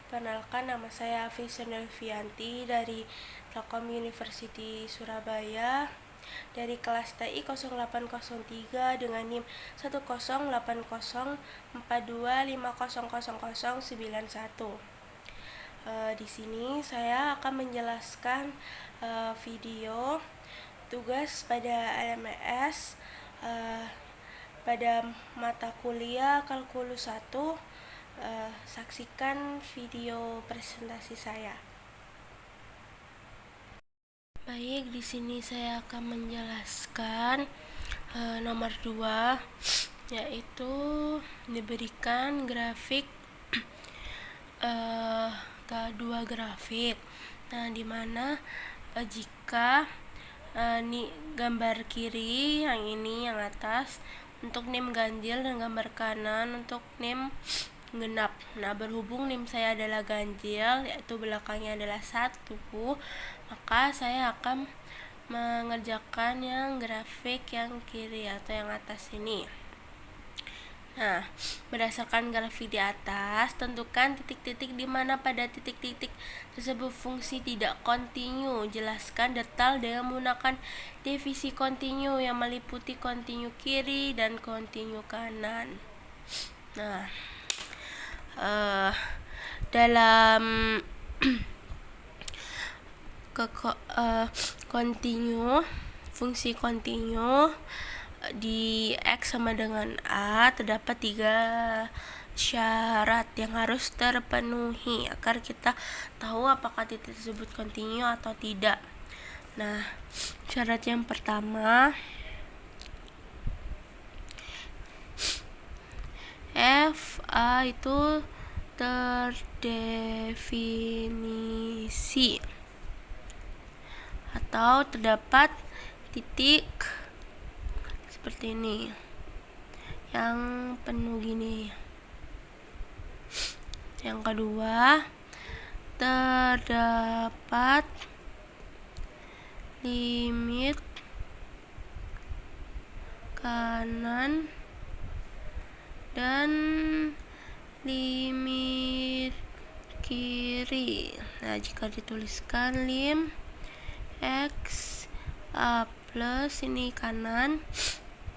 Perkenalkan, nama saya Vision Delvianti dari Telkom University Surabaya dari kelas TI 0803 dengan NIM 1080425000091. Di sini saya akan menjelaskan video tugas pada LMS pada mata kuliah Kalkulus 1. Saksikan video presentasi saya. Baik, di sini saya akan menjelaskan nomor 2, yaitu diberikan grafik dua grafik. Nah, dimana jika gambar kiri yang ini yang atas untuk NIM ganjil dan gambar kanan untuk NIM genap. Nah, berhubung NIM saya adalah ganjil, yaitu belakangnya adalah 1, maka saya akan mengerjakan yang grafik yang kiri atau yang atas ini. Nah, berdasarkan grafik di atas, tentukan titik-titik di mana pada titik-titik tersebut fungsi tidak kontinu. Jelaskan detail dengan menggunakan divisi kontinu yang meliputi kontinu kiri dan kontinu kanan. Nah, dalam fungsi kontinu di X sama dengan A terdapat 3 syarat yang harus terpenuhi agar kita tahu apakah titik tersebut kontinu atau tidak. Nah, syarat yang pertama, F A itu terdefinisi atau terdapat titik seperti ini yang penuh gini. Yang kedua, terdapat limit kanan dan limit kiri. Nah, jika dituliskan lim X A plus ini kanan,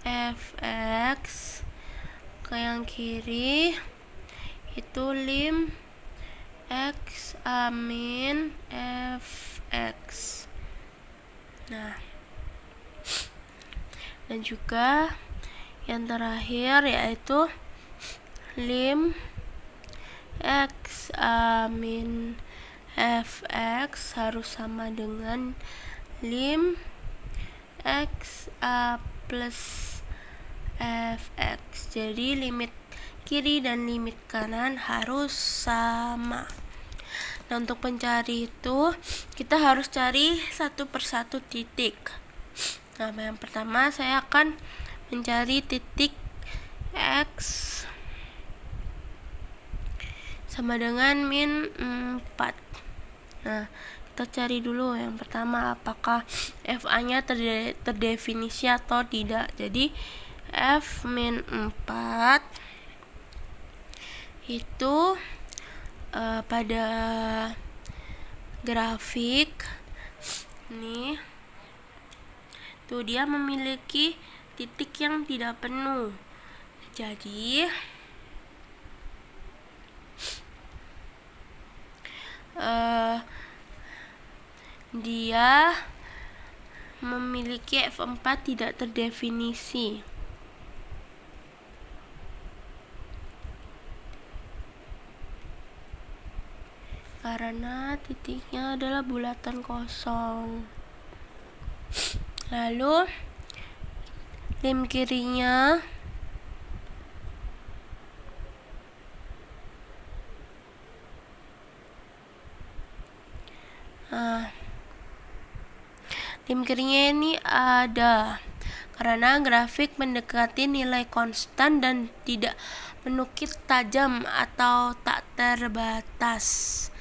Fx ke yang kiri itu lim X A min Fx. Nah, dan juga yang terakhir yaitu lim X A min Fx harus sama dengan lim X A plus Fx. Jadi limit kiri dan limit kanan harus sama. Nah, untuk mencari itu kita harus cari satu persatu titik. Nah, yang pertama saya akan mencari titik X sama dengan min 4. Nah, kita cari dulu yang pertama apakah FA nya terdefinisi atau tidak. Jadi F min 4 itu pada grafik ini tuh dia memiliki titik yang tidak penuh. Jadi dia memiliki F4 tidak terdefinisi. Karena titiknya adalah bulatan kosong. Lalu lim kirinya ini ada karena grafik mendekati nilai konstan dan tidak menukik tajam atau tak terbatas.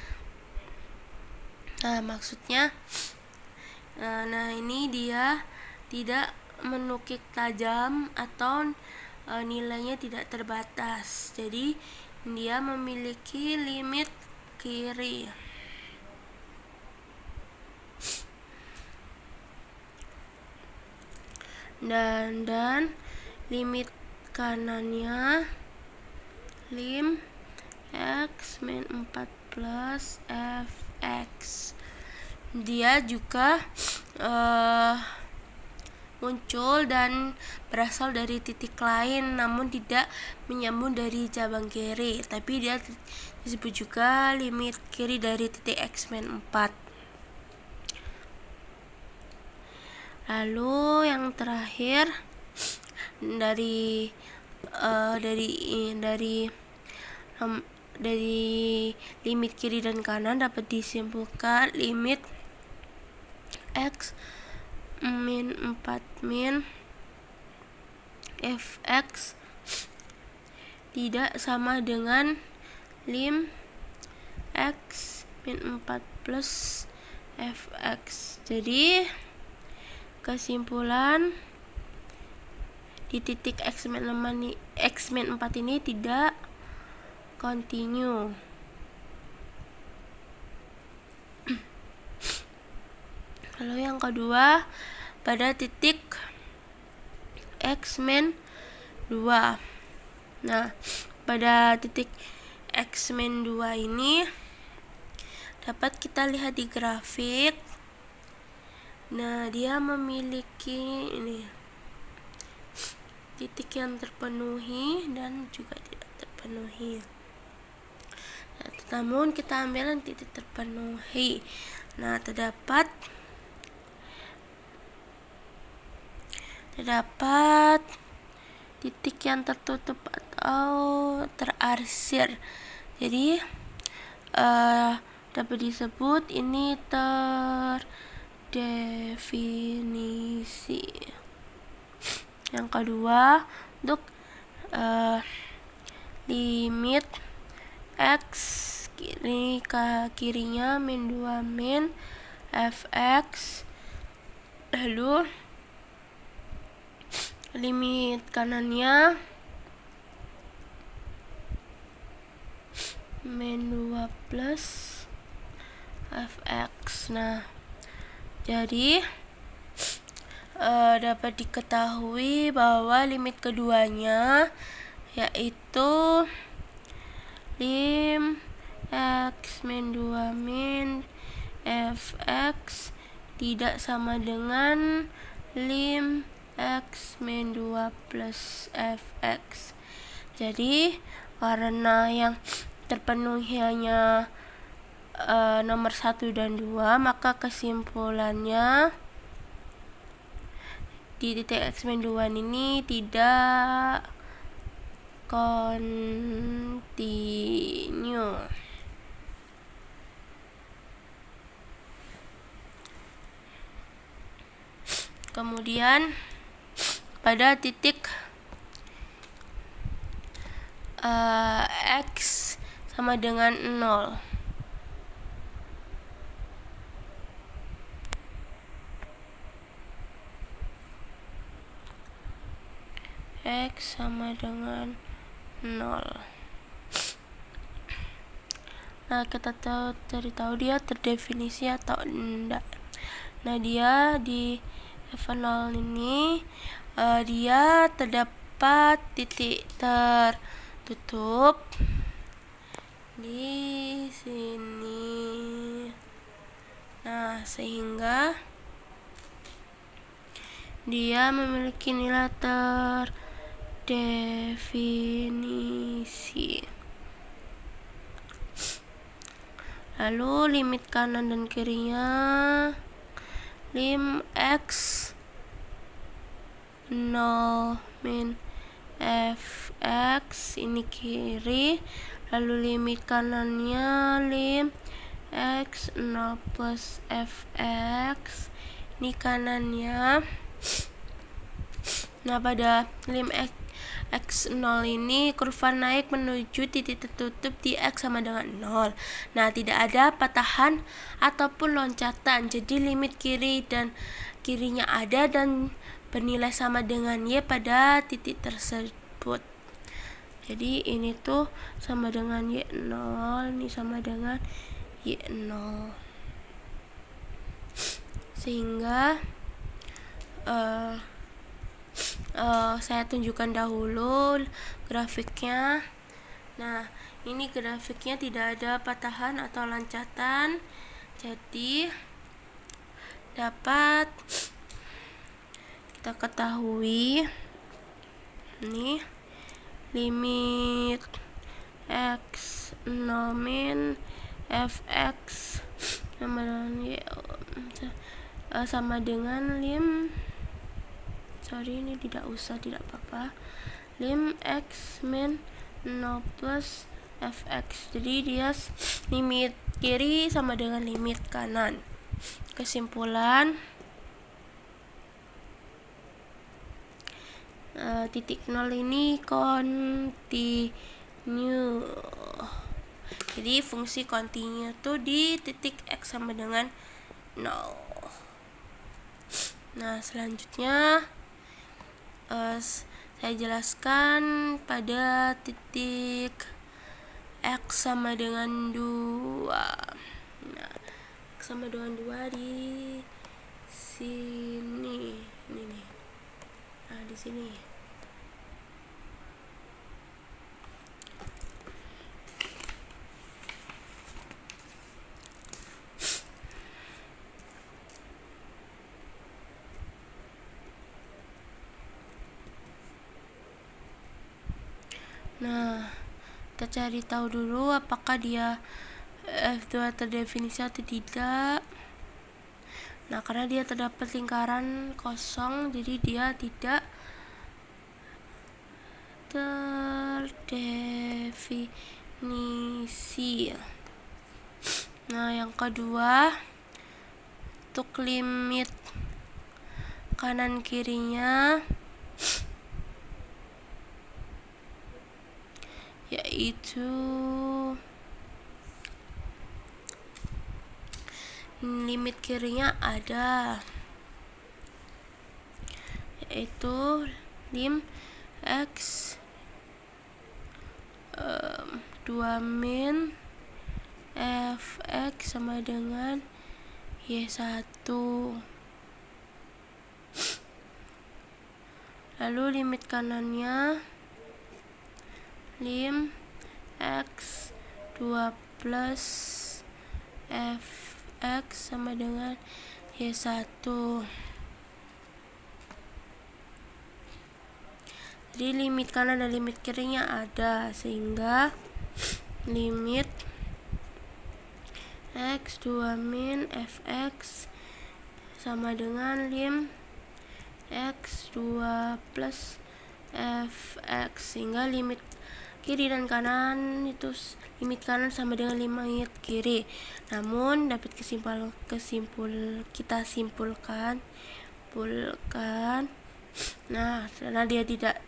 Nah, maksudnya ini dia tidak menukik tajam atau nilainya tidak terbatas. Jadi dia memiliki limit kiri. Dan limit kanannya lim x min 4 plus fx. Dia juga muncul dan berasal dari titik lain, namun tidak menyambung dari cabang kiri, tapi dia disebut juga limit kiri dari titik x min 4. Lalu yang terakhir dari limit kiri dan kanan dapat disimpulkan limit x min 4 min fx tidak sama dengan lim x min 4 plus fx. Jadi kesimpulan di titik x min 4 ini tidak kontinu. Lalu yang kedua, pada titik x min 2. Nah, pada titik x min 2 ini dapat kita lihat di grafik. Nah, dia memiliki ini titik yang terpenuhi dan juga tidak terpenuhi. Nah, namun kita ambil yang titik terpenuhi. Nah, terdapat titik yang tertutup atau terarsir. Jadi dapat disebut ini terdefinisi. Yang kedua, untuk limit x kirinya min 2 min fx, lalu limit kanannya min 2 plus fx. Nah, jadi dapat diketahui bahwa limit keduanya yaitu lim x min 2 min fx tidak sama dengan lim x min 2 plus fx. Jadi karena yang terpenuhi hanya nomor 1 dan 2, maka kesimpulannya di titik x min 2 ini tidak kontinu. Kemudian pada titik x sama dengan 0, x sama dengan 0. Nah, kita cari tahu dia terdefinisi atau enggak. Nah, dia di F0 ini dia terdapat titik tertutup di sini. Nah, sehingga dia memiliki nilai terdefinisi. Lalu limit kanan dan kirinya lim x 0 min fx ini kiri, lalu limit kanannya lim x 0 plus fx ini kanannya. Nah, pada lim x 0 ini kurva naik menuju titik tertutup di x sama dengan 0. Nah, tidak ada patahan ataupun loncatan, jadi limit kiri dan kirinya ada dan bernilai sama dengan y pada titik tersebut. Jadi ini tuh sama dengan Y0, ini sama dengan Y0. Sehingga saya tunjukkan dahulu grafiknya. Nah, ini grafiknya tidak ada patahan atau loncatan. Jadi dapat kita ketahui ini limit x0 min fx sama dengan ini tidak apa-apa, lim x min 0 plus fx. Jadi dia limit kiri sama dengan limit kanan. Kesimpulan, titik 0 ini continue. Jadi fungsi continue tuh di titik x sama dengan 0. Nah, selanjutnya saya jelaskan pada titik x sama dengan 2. Nah, x sama dengan 2 di sini. Ini nih. Nah, di sini. Nah, kita cari tahu dulu apakah dia F2 terdefinisi atau tidak. Nah, karena dia terdapat lingkaran kosong, jadi dia tidak terdefinisi. Nah, yang kedua, untuk limit kanan kirinya yaitu limit kirinya ada, yaitu lim x 2 min fx sama dengan y1. Lalu limit kanannya lim x 2 plus fx sama dengan y1. Jadi limit kanan dan limit kirinya ada, sehingga limit x 2 min fx sama dengan lim x 2 plus fx, sehingga limit kiri dan kanan itu limit kanan sama dengan limit kiri. Namun dapat kita simpulkan. Nah, karena dia tidak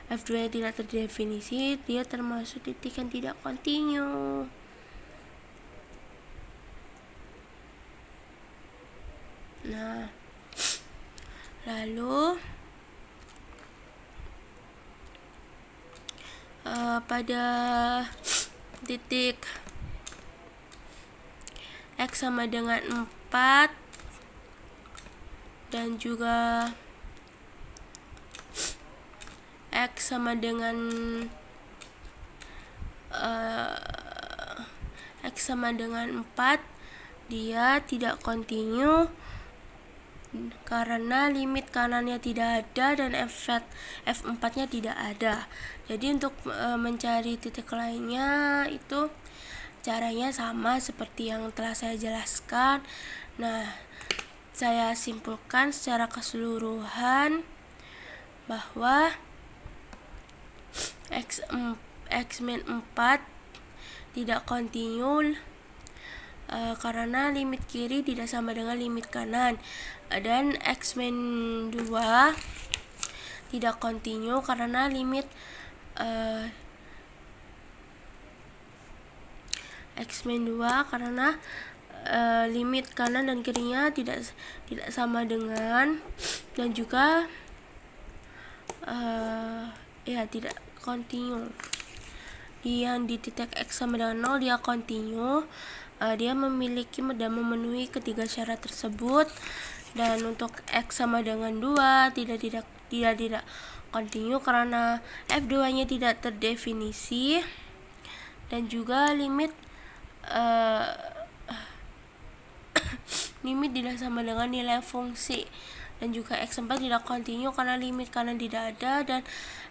F2 tidak terdefinisi, dia termasuk titik yang tidak continue. Nah, lalu pada titik x sama dengan 4 dan juga x sama dengan 4, dia tidak continue karena limit kanannya tidak ada dan F4-nya tidak ada. Jadi untuk mencari titik lainnya itu caranya sama seperti yang telah saya jelaskan. Nah, saya simpulkan secara keseluruhan bahwa x-4 tidak continue karena limit kiri tidak sama dengan limit kanan, dan x-2 tidak continue karena limit x-2 karena limit kanan dan kirinya tidak sama dengan, dan juga tidak continue. Yang di titik X sama dengan 0 dia continue, dia memiliki dan memenuhi ketiga syarat tersebut. Dan untuk X sama dengan 2 tidak continue karena F2 nya tidak terdefinisi, dan juga limit tidak sama dengan nilai fungsi. Dan juga X4 tidak continue karena limit kanan tidak ada dan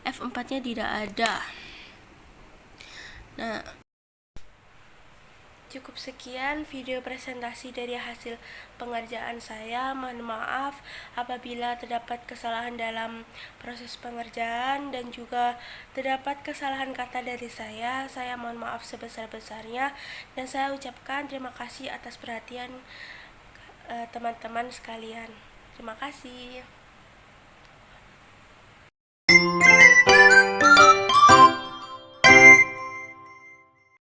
F4 nya tidak ada. Nah, cukup sekian video presentasi dari hasil pengerjaan saya. Mohon maaf apabila terdapat kesalahan dalam proses pengerjaan dan juga terdapat kesalahan kata dari saya. Saya mohon maaf sebesar-besarnya dan saya ucapkan terima kasih atas perhatian teman-teman sekalian. Terima kasih.